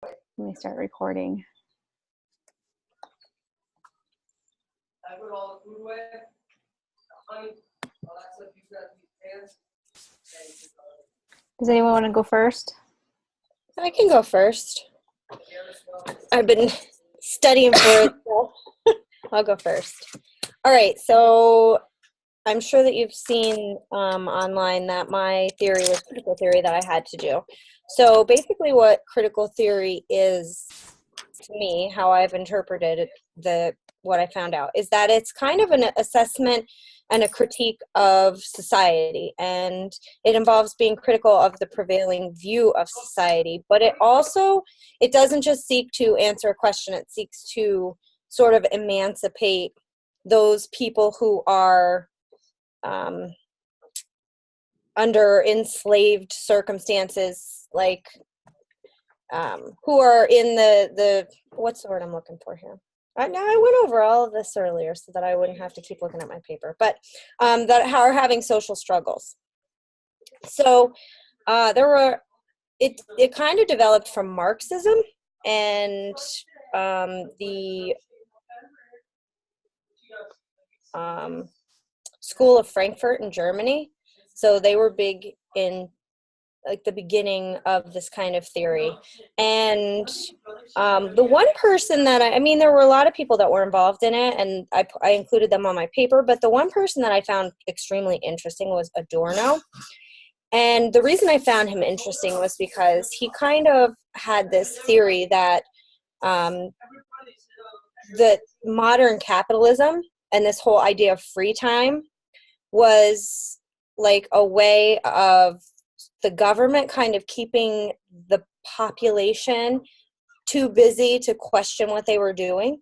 Let me start recording. Does anyone want to go first? I can go first. I've been studying for it, so I'll go first. All right, so I'm sure that you've seen online that my theory was critical theory that I had to do. So basically what critical theory is, to me, how I've interpreted what I found out, is that it's kind of an assessment and a critique of society, and it involves being critical of the prevailing view of society, but it doesn't just seek to answer a question, it seeks to sort of emancipate those people who are under enslaved circumstances, like who are in the what's the word I'm looking for here? Now I went over all of this earlier so that I wouldn't have to keep looking at my paper, but that are having social struggles. So it kind of developed from Marxism and the School of Frankfurt in Germany. So they were big in like the beginning of this kind of theory. And the one person that I mean, there were a lot of people that were involved in it, and I included them on my paper, but the one person that I found extremely interesting was Adorno. And the reason I found him interesting was because he kind of had this theory that that modern capitalism and this whole idea of free time was like a way of the government kind of keeping the population too busy to question what they were doing,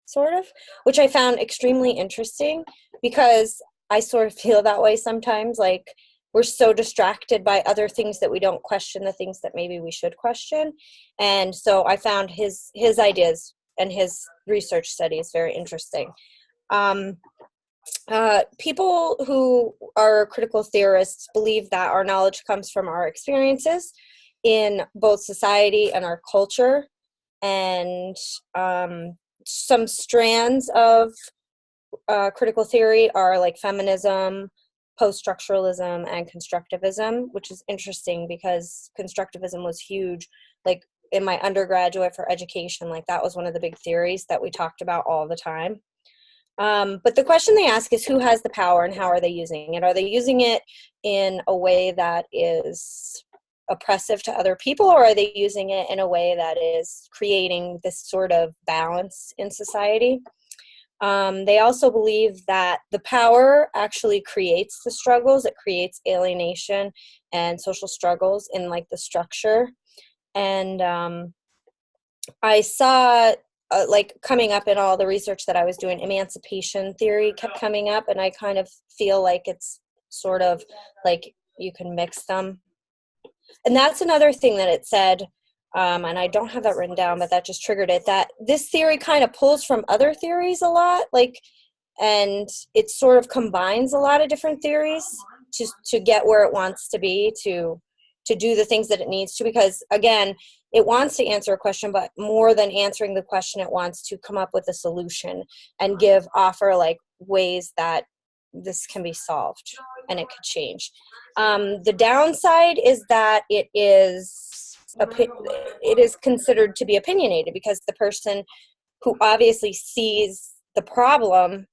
sort of, which I found extremely interesting because I sort of feel that way sometimes. Like, we're so distracted by other things that we don't question the things that maybe we should question. And so I found his ideas and his research studies very interesting. People who are critical theorists believe that our knowledge comes from our experiences in both society and our culture, and some strands of critical theory are like feminism, post-structuralism, and constructivism, which is interesting because constructivism was huge, like in my undergraduate for education, like that was one of the big theories that we talked about all the time. But the question they ask is, who has the power and how are they using it? Are they using it in a way that is oppressive to other people, or are they using it in a way that is creating this sort of balance in society? They also believe that the power actually creates the struggles. It creates alienation and social struggles in like the structure. And I saw like coming up in all the research that I was doing, emancipation theory kept coming up, and I kind of feel like it's sort of like you can mix them. And that's another thing that it said, and I don't have that written down, but that just triggered it, that this theory kind of pulls from other theories a lot, like, and it sort of combines a lot of different theories to get where it wants to be, to do the things that it needs to, because again, it wants to answer a question, but more than answering the question, it wants to come up with a solution and offer like ways that this can be solved and it could change. The downside is that it is considered to be opinionated, because the person who obviously sees the problem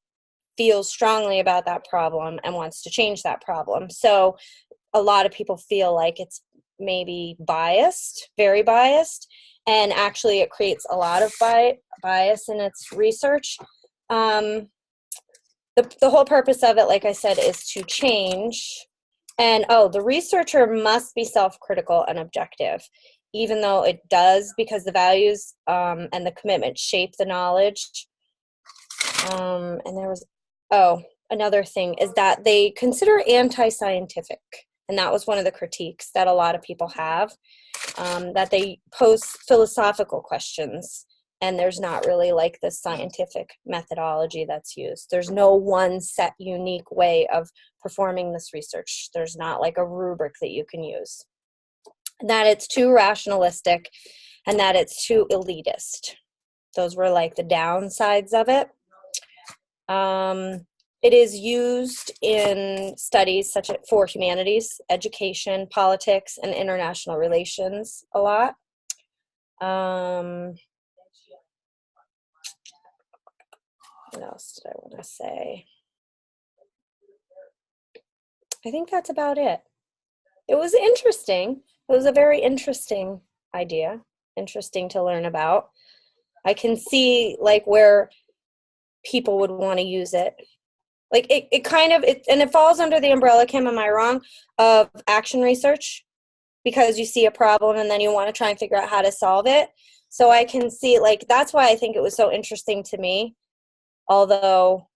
feels strongly about that problem and wants to change that problem. So a lot of people feel like it's maybe biased, very biased, and actually it creates a lot of bias in its research. The whole purpose of it, like I said, is to change. And the researcher must be self-critical and objective, even though it does, because the values and the commitment shape the knowledge. And there was another thing is that they consider anti-scientific. And that was one of the critiques that a lot of people have, that they pose philosophical questions, and there's not really like this scientific methodology that's used. There's no one set unique way of performing this research. There's not like a rubric that you can use. That it's too rationalistic, and that it's too elitist. Those were like the downsides of it. It is used in studies such as for humanities, education, politics, and international relations a lot. What else did I want to say? I think that's about it. It was interesting. It was a very interesting idea, interesting to learn about. I can see like where people would want to use it. Like it kind of, and it falls under the umbrella, Kim, am I wrong, of action research, because you see a problem and then you want to try and figure out how to solve it. So I can see, like, that's why I think it was so interesting to me, although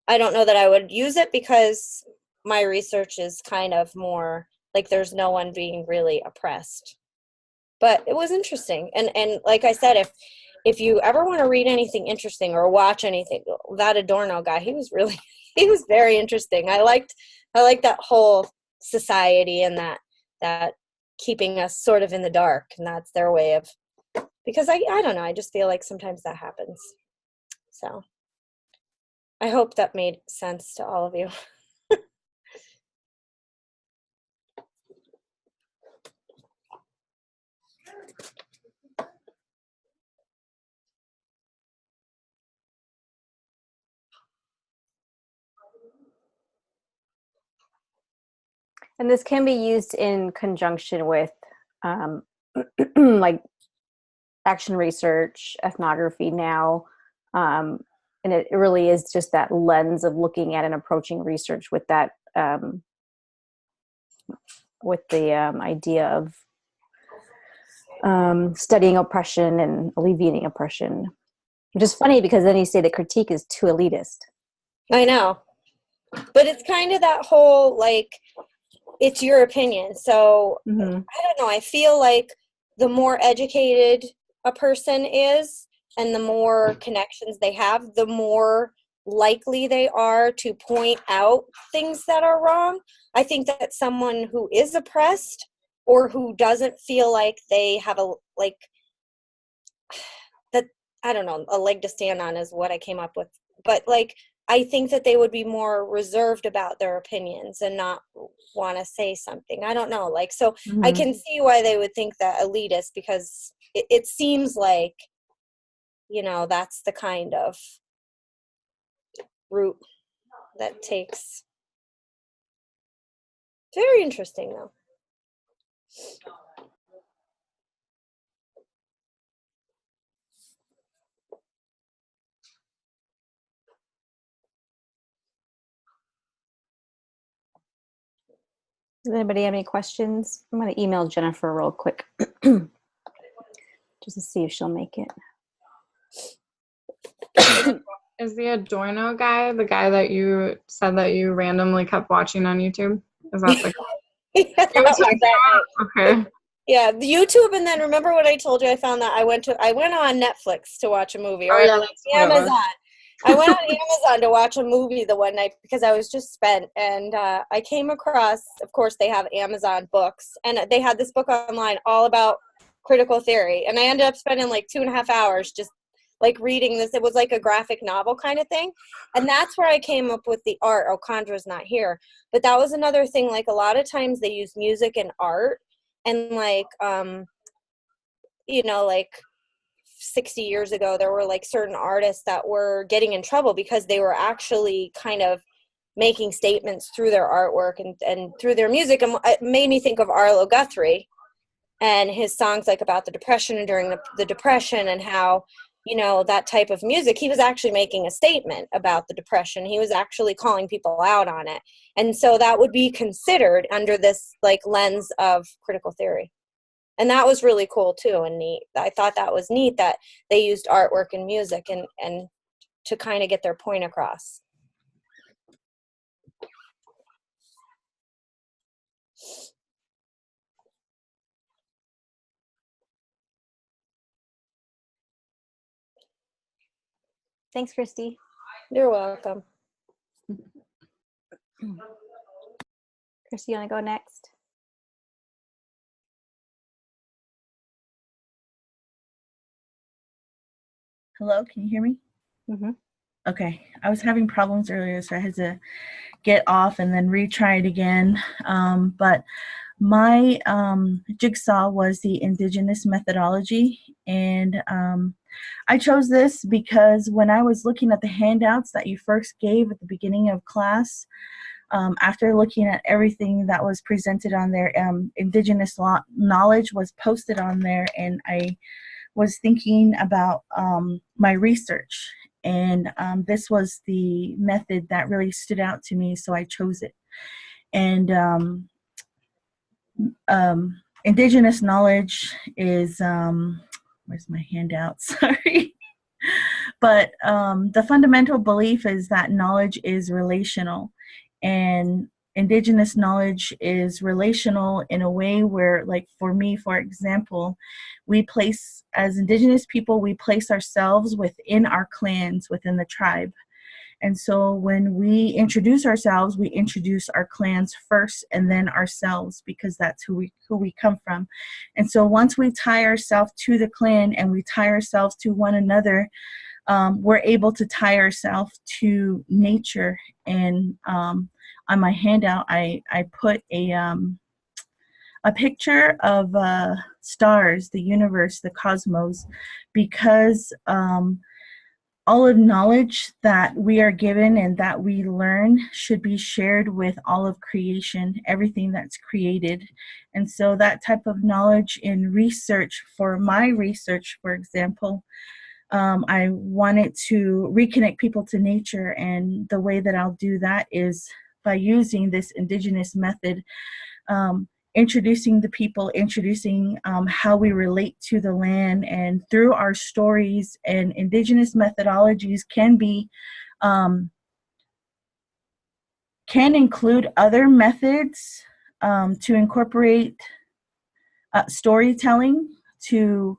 I don't know that I would use it because my research is kind of more like there's no one being really oppressed. But it was interesting. And like I said, if you ever want to read anything interesting or watch anything, that Adorno guy, he was very interesting. I liked that whole society and that keeping us sort of in the dark, and that's their way of, because I don't know, I just feel like sometimes that happens. So I hope that made sense to all of you. And this can be used in conjunction with like action research, ethnography now. And it really is just that lens of looking at and approaching research with that, with the idea of studying oppression and alleviating oppression. Which is funny because then you say the critique is too elitist. I know. But it's kind of that whole, like, it's your opinion. So I don't know. I feel like the more educated a person is and the more connections they have, the more likely they are to point out things that are wrong. I think that someone who is oppressed or who doesn't feel like they have a, like, that, I don't know, a leg to stand on is what I came up with. But like, I think that they would be more reserved about their opinions and not want to say something. I don't know. Like, so I can see why they would think that elitist, because it seems like, you know, that's the kind of route that takes. Very interesting, though. Does anybody have any questions? I'm going to email Jennifer real quick just to see if she'll make it. Is the Adorno guy the guy that you said that you randomly kept watching on YouTube? Is that the Yeah, okay. Yeah, the YouTube, and then remember what I told you? I found that I went on Netflix to watch a movie, or Amazon. I went on Amazon to watch a movie the one night because I was just spent, and I came across, of course, they have Amazon books, and they had this book online all about critical theory, and I ended up spending like 2.5 hours just like reading this. It was like a graphic novel kind of thing, and that's where I came up with the art. Oh, Condra's not here, but that was another thing. Like, a lot of times they use music and art, and like, you know, like 60 years ago, there were like certain artists that were getting in trouble because they were actually kind of making statements through their artwork and through their music. And it made me think of Arlo Guthrie and his songs, like about the Depression and during the Depression, and how, you know, that type of music, he was actually making a statement about the Depression. He was actually calling people out on it. And so that would be considered under this like lens of critical theory. And that was really cool too, and neat. I thought that was neat that they used artwork and music and to kind of get their point across. Thanks, Christy. You're welcome. Christy, you want to go next? Hello, can you hear me? Mm-hmm. Okay, I was having problems earlier, so I had to get off and then retry it again. But my jigsaw was the indigenous methodology, and I chose this because when I was looking at the handouts that you first gave at the beginning of class, after looking at everything that was presented on there, indigenous knowledge was posted on there, and I was thinking about my research, and this was the method that really stood out to me, so I chose it. And indigenous knowledge is where's my handout? Sorry. But the fundamental belief is that knowledge is relational, and indigenous knowledge is relational in a way where, like for me, for example, we place, as indigenous people, we place ourselves within our clans, within the tribe. And so when we introduce ourselves, we introduce our clans first and then ourselves, because that's who we come from. And so once we tie ourselves to the clan and we tie ourselves to one another, we're able to tie ourselves to nature. And on my handout, I put a picture of stars, the universe, the cosmos, because all of knowledge that we are given and that we learn should be shared with all of creation, everything that's created. And so that type of knowledge in research, for my research, for example, I wanted to reconnect people to nature, and the way that I'll do that is by using this indigenous method, introducing the people, introducing how we relate to the land, and through our stories. And indigenous methodologies can be can include other methods to incorporate storytelling, to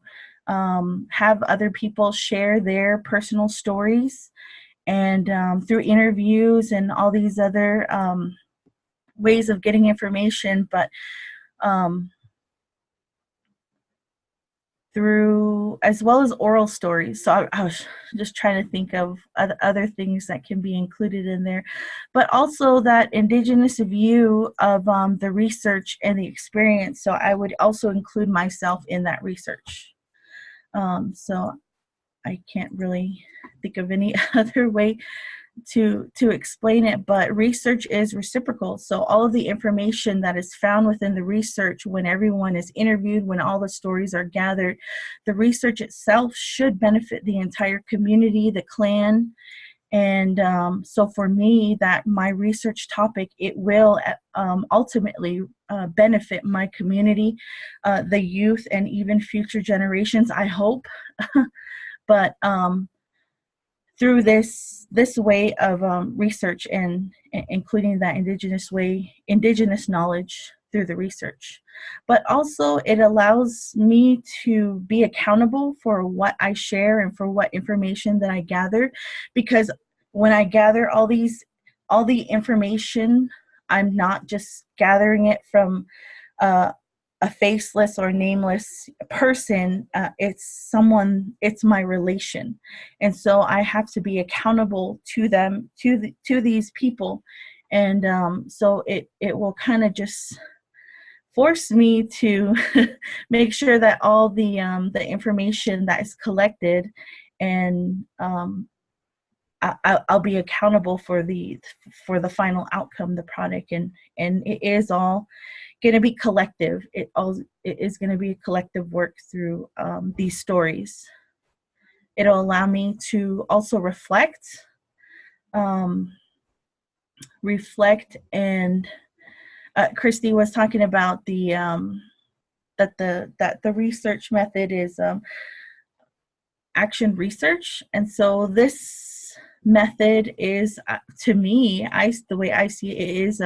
have other people share their personal stories, and through interviews and all these other ways of getting information, but through, as well as oral stories. So I was just trying to think of other things that can be included in there, but also that indigenous view of the research and the experience. So I would also include myself in that research. So I can't really think of any other way to explain it, but research is reciprocal. So all of the information that is found within the research, when everyone is interviewed, when all the stories are gathered, the research itself should benefit the entire community, the clan. And so for me, that my research topic, it will ultimately benefit my community, the youth, and even future generations, I hope. But through this way of research, and including that indigenous knowledge through the research. But also it allows me to be accountable for what I share and for what information that I gather, because when I gather all the information, I'm not just gathering it from a faceless or nameless person. It's my relation. And so I have to be accountable to them, to these people. And so it will kind of just force me to make sure that all the information that is collected, and I'll be accountable for the final outcome, the product, and it is all going to be collective. It is going to be a collective work through these stories. It'll allow me to also reflect, and Christy was talking about that the research method is action research, and so this method is, to me, the way I see it, is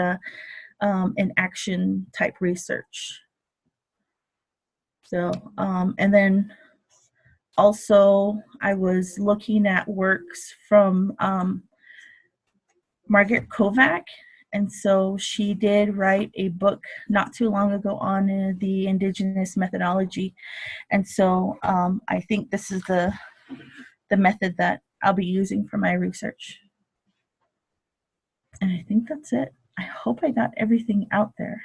an action type research. So and then also I was looking at works from Margaret Kovac, and so she did write a book not too long ago on the indigenous methodology. And so I think this is the the method that I'll be using for my research. And I think that's it. I hope I got everything out there.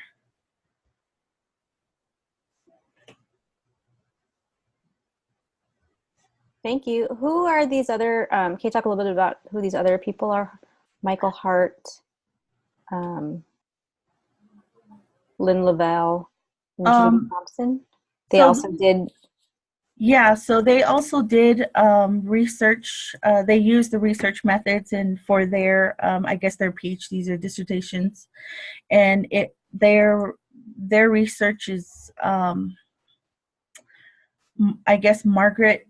Thank you. Who are these other, can you talk a little bit about who these other people are? Michael Hart, Lynn Lavelle, and Judy Thompson. They also did. Yeah, so they also did research. They used the research methods and for their, I guess, their PhDs or dissertations, and their research is, I guess, Margaret.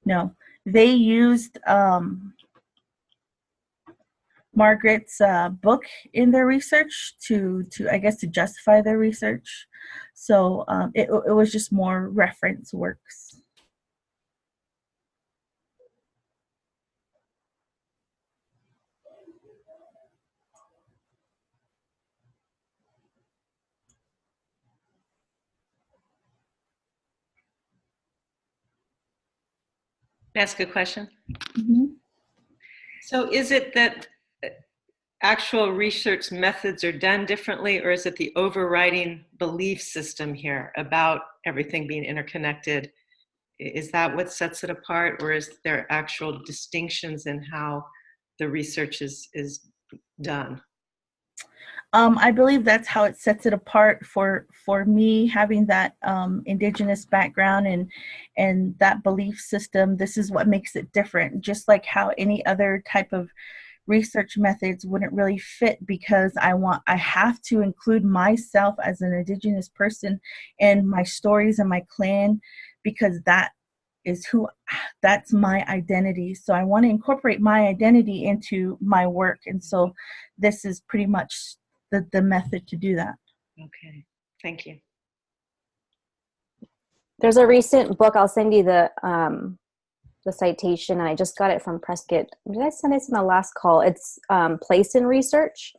No, they used Margaret's book in their research to I guess to justify their research. So it was just more reference works. Ask a question. Mm-hmm. So is it that actual research methods are done differently, or is it the overriding belief system here about everything being interconnected? Is that what sets it apart, or is there actual distinctions in how the research is done? I believe that's how it sets it apart for me, having that indigenous background and that belief system. This is what makes it different, just like how any other type of research methods wouldn't really fit, because I have to include myself as an indigenous person and my stories and my clan, because that's my identity. So I want to incorporate my identity into my work, and so this is pretty much the method to do that. Okay, thank you. There's a recent book, I'll send you the citation, and I just got it from Prescott. Did I send it in the last call? It's Place in Research.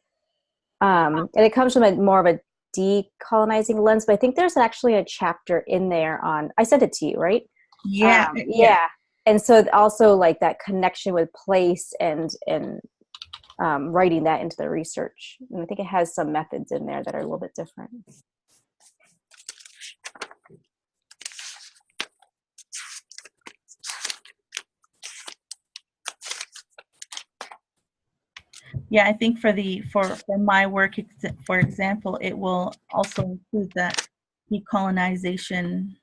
And it comes from more of a decolonizing lens, but I think there's actually a chapter in there on, I sent it to you, right? Yeah. Yeah. And so also like that connection with place and writing that into the research. And I think it has some methods in there that are a little bit different. Yeah, I think for my work, for example, it will also include that decolonization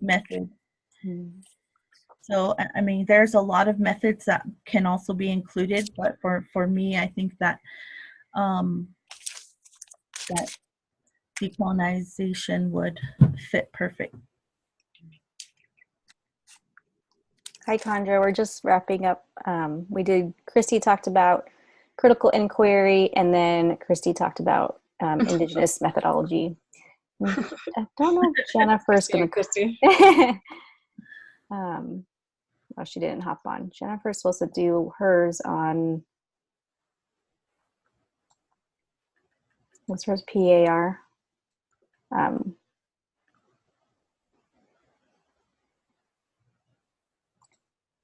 method. So, I mean, there's a lot of methods that can also be included, but for me, I think that that decolonization would fit perfect. Hi, Condra. We're just wrapping up. Christy talked about critical inquiry, and then Christy talked about indigenous methodology. I don't know if Jennifer's going to. Christy. Oh, she didn't hop on. Jennifer's supposed to do hers on. What's hers? PAR.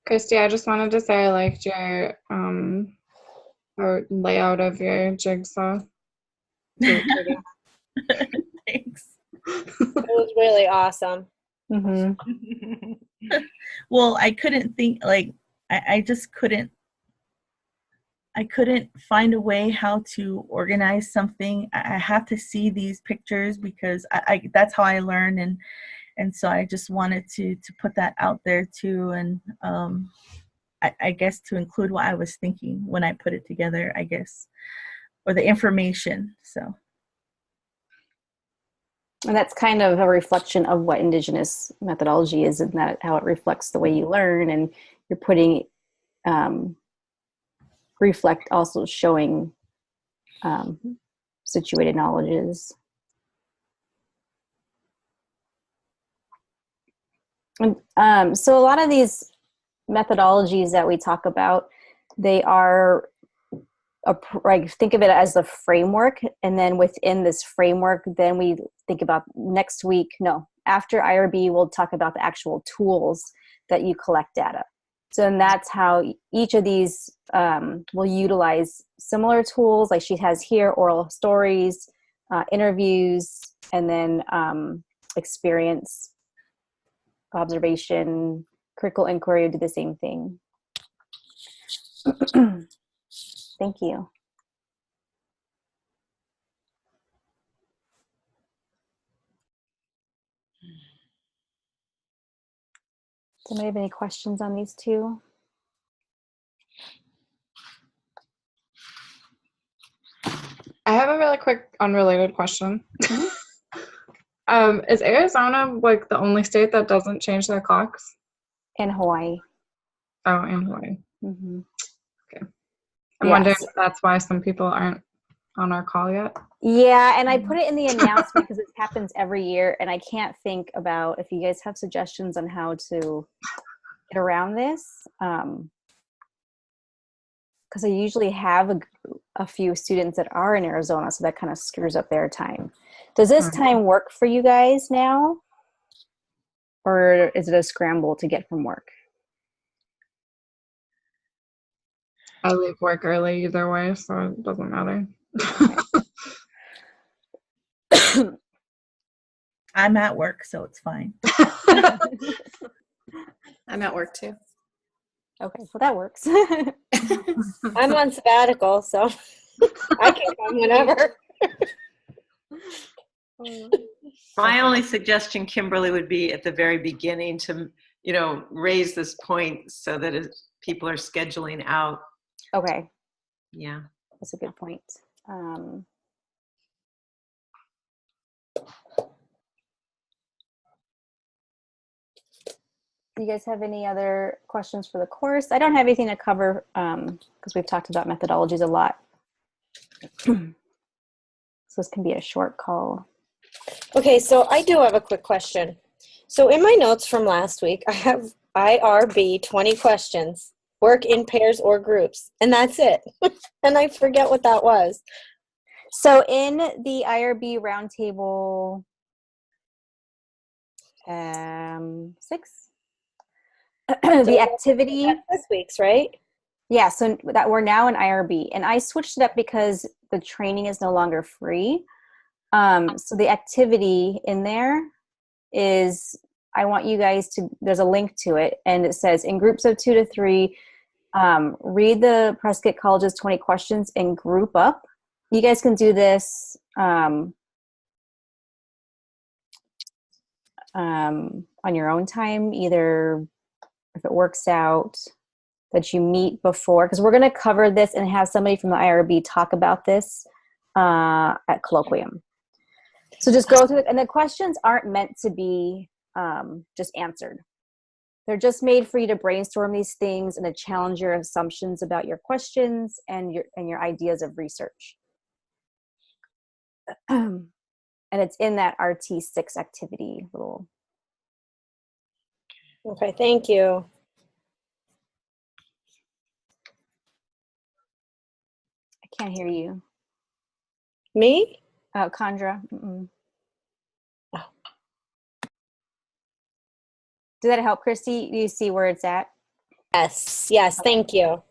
Christy, I just wanted to say I liked your layout of your jigsaw. Thanks. It was really awesome. Mm-hmm. Well, I couldn't think, like, I just couldn't find a way how to organize something. I have to see these pictures because I that's how I learn, and so I just wanted to put that out there too, and I guess to include what I was thinking when I put it together, I guess, or the information. So. And that's kind of a reflection of what indigenous methodology is, and that how it reflects the way you learn, and you're putting reflect also showing situated knowledges. And so a lot of these methodologies that we talk about, they are like think of it as the framework, and then within this framework, then we think about after IRB, we'll talk about the actual tools that you collect data. So, and that's how each of these will utilize similar tools, like she has here: oral stories, interviews, and then experience, observation, critical inquiry. Do the same thing. Thank you. Does anybody have any questions on these two? I have a really quick unrelated question. Is Arizona like the only state that doesn't change their clocks? In Hawaii. Oh, in Hawaii. Mm-hmm. Okay. I'm wondering if that's why some people aren't on our call yet. Yeah, and I put it in the announcement because it happens every year, and I can't think about if you guys have suggestions on how to get around this. Because I usually have a few students that are in Arizona, so that kind of screws up their time. Does this time work for you guys now? Or is it a scramble to get from work? I leave work early either way, so it doesn't matter. Okay. I'm at work, so it's fine. I'm at work too. Okay, well that works. I'm on sabbatical, so I can come whenever. My only suggestion, Kimberly, would be at the very beginning to, raise this point so that people are scheduling out. Okay. Yeah. That's a good point. Do you guys have any other questions for the course? I don't have anything to cover because we've talked about methodologies a lot. So this can be a short call. Okay, so I do have a quick question. So in my notes from last week, I have IRB 20 questions, work in pairs or groups, and that's it. And I forget what that was. So in the IRB roundtable 6, the activity. This week's, right? Yeah, so that we're now in IRB, and I switched it up because the training is no longer free. So the activity in there is, I want you guys to, there's a link to it, and it says in groups of 2 to 3, read the Prescott College's 20 questions and group up. You guys can do this on your own time, either if it works out that you meet before, because we're going to cover this and have somebody from the IRB talk about this at colloquium. So just go through it, and the questions aren't meant to be just answered. They're just made for you to brainstorm these things and to challenge your assumptions about your questions and your ideas of research. And it's in that RT6 activity little. Okay, thank you. I can't hear you. Me? Condra. Oh. Did that help, Christy? Do you see where it's at? Yes, yes, okay. Thank you.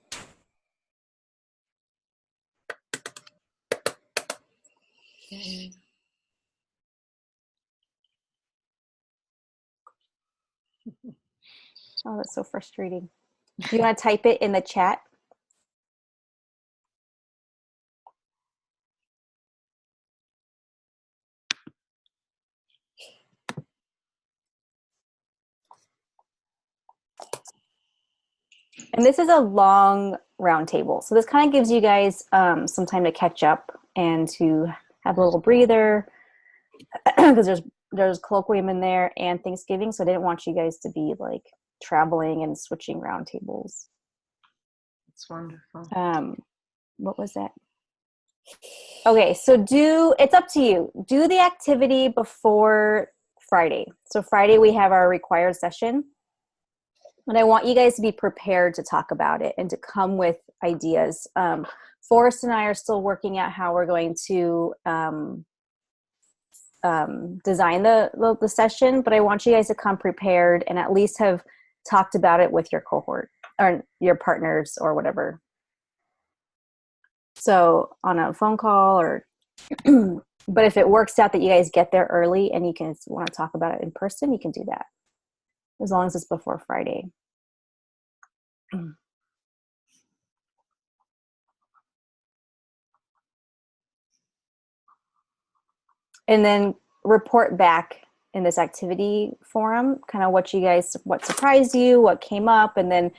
Oh, that's so frustrating. Do you want to type it in the chat? And this is a long roundtable, so this kind of gives you guys some time to catch up and to have a little breather, because there's colloquium in there and Thanksgiving, so I didn't want you guys to be like traveling and switching roundtables. That's wonderful. What was that? Okay, so it's up to you. Do the activity before Friday. So Friday we have our required session. And I want you guys to be prepared to talk about it and to come with ideas Forrest and I are still working out how we're going to design the session, but I want you guys to come prepared and at least have talked about it with your cohort or your partners or whatever. So on a phone call or, but if it works out that you guys get there early and you can want to talk about it in person, you can do that as long as it's before Friday. And then report back in this activity forum, kind of what surprised you, what came up, and then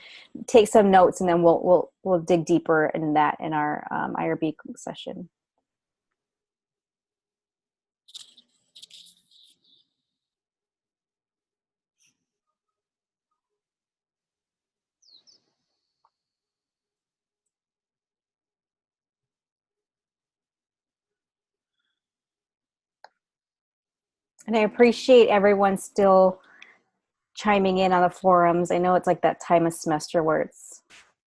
take some notes, and then we'll dig deeper in that in our IRB session. And I appreciate everyone still chiming in on the forums. I know it's like that time of semester where it's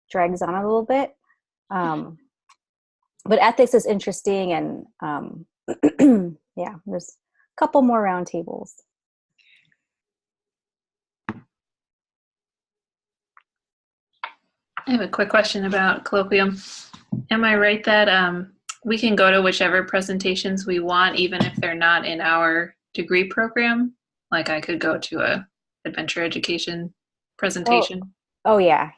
drags on a little bit. But ethics is interesting, and yeah, there's a couple more roundtables. I have a quick question about colloquium. Am I right that we can go to whichever presentations we want, even if they're not in our degree program? Like I could go to a adventure education presentation. Oh yeah.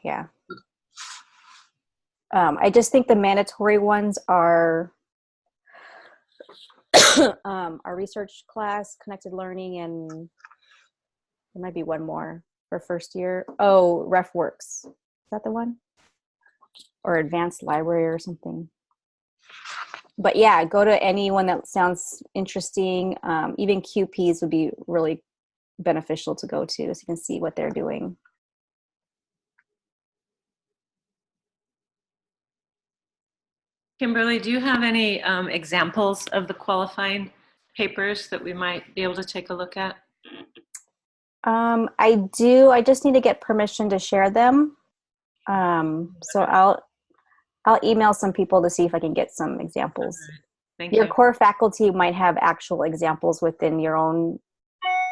I just think the mandatory ones are our research class, connected learning, and there might be one more for first year. Oh, RefWorks. Is that the one? Or advanced library or something. But yeah, go to anyone that sounds interesting. Even QPs would be really beneficial to go to so you can see what they're doing. Kimberly, do you have any examples of the qualifying papers that we might be able to take a look at? I do. I just need to get permission to share them. So I'll email some people to see if I can get some examples. Thank Your you. core faculty might have actual examples within your own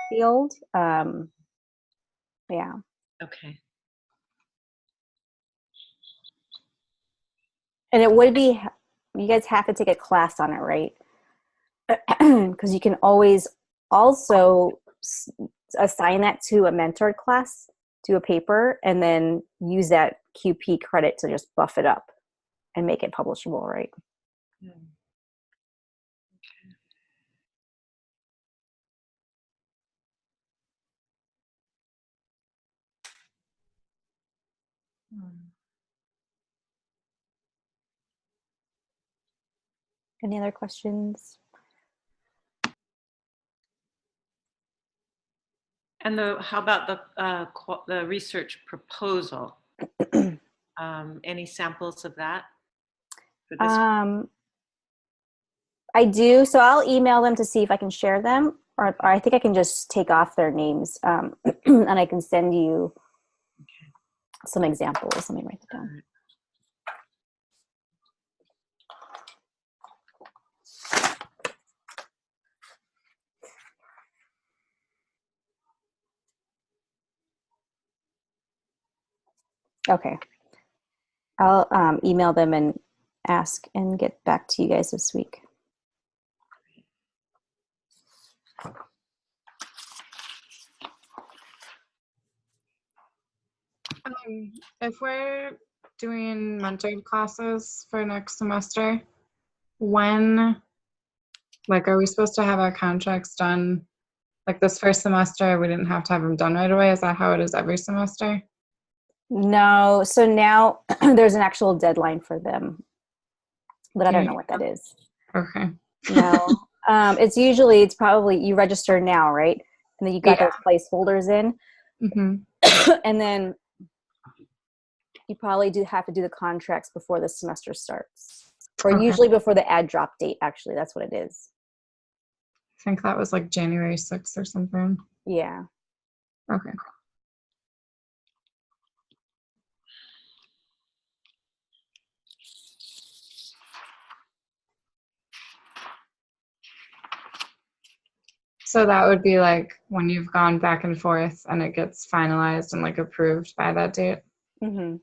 field. Yeah. Okay. And it would be, you guys have to take a class on it, right? Because you can always also assign that to a mentored class, to a paper, and then use that QP credit to just buff it up and make it publishable, right? Okay. Any other questions? And how about the research proposal? Any samples of that? For this? I do. So I'll email them to see if I can share them, or I think I can just take off their names, and I can send you some examples. Let me write that down. Okay. I'll email them and ask and get back to you guys this week. If we're doing mentored classes for next semester, when, like, are we supposed to have our contracts done? Like this first semester, we didn't have to have them done right away. Is that how it is every semester? No. So now there's an actual deadline for them, but I don't know what that is. Okay. No. It's probably you register now, right? And then you got those placeholders in. Mm-hmm. And then you probably do have to do the contracts before the semester starts, or usually before the ad drop date. Actually, that's what it is. I think that was like January 6th or something. Yeah. Okay. So that would be like when you've gone back and forth and it gets finalized and like approved by that date. Mm-hmm.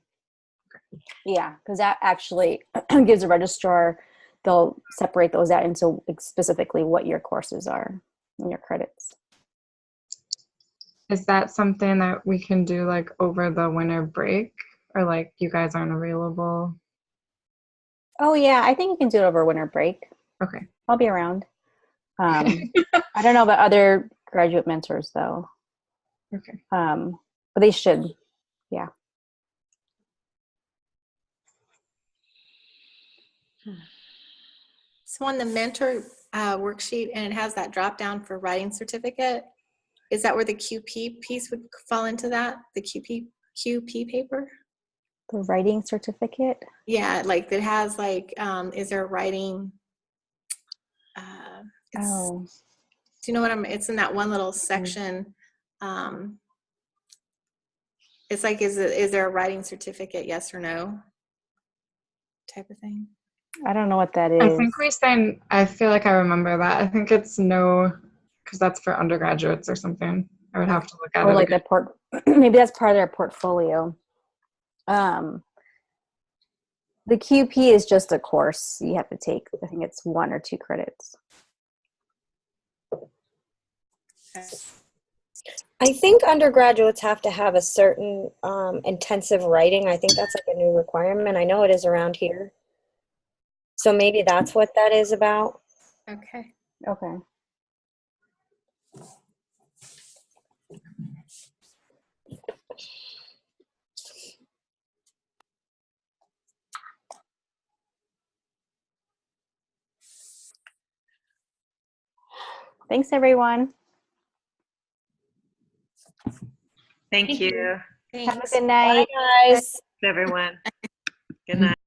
Yeah, because that actually gives the registrar, they'll separate those out into specifically what your courses are and your credits. Is that something that we can do like over the winter break, or like you guys aren't available? Oh yeah, I think you can do it over winter break. Okay. I'll be around. I don't know about other graduate mentors though. Okay. But they should. Yeah. So on the mentor worksheet, and it has that drop down for writing certificate, is that where the QP piece would fall into that? The QP paper? The writing certificate. Yeah, like it has like, is there writing? Oh. Do you know what it's in that one little section. It's like, is there a writing certificate, yes or no type of thing? I don't know what that is. I think we saying, I feel like I remember that. I think it's no, because that's for undergraduates or something. I would have to look at or it. like again. maybe that's part of their portfolio. The QP is just a course you have to take. I think it's 1 or 2 credits. I think undergraduates have to have a certain intensive writing. I think that's like a new requirement. I know it is around here. So maybe that's what that is about. Okay. Okay. Thanks, everyone. Thank you. Have a good night. Bye, guys. Everyone. Good night.